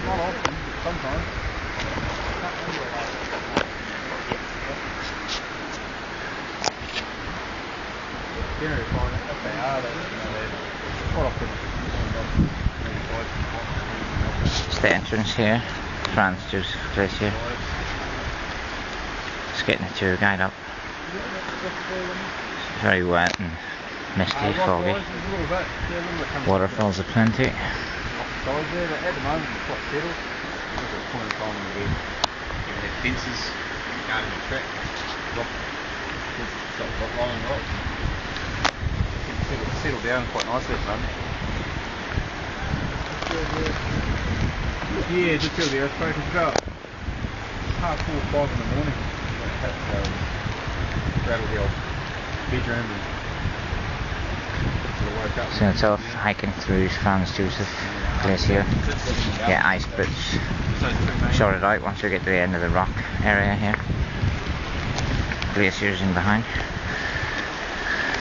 Not often, but sometimes. Generally find that if they are, they're quite often. It's the entrance here, Franz Josef Glacier. Just getting the tour guide up. It's very wet and misty, foggy. Waterfalls aplenty. At the moment it's quite settled. There's a point in time when we have fences guarding the track. Got rolling rocks. Settled down quite nicely at the moment. Yeah, just feel the earthquake. It's about 4:30, 5 in the morning. Rattled the old bedroom and sort of woke up. So it's off hiking through Franz Josef Glacier. Yeah, ice boots. Sort it out once we get to the end of the rock area here. Glaciers in behind.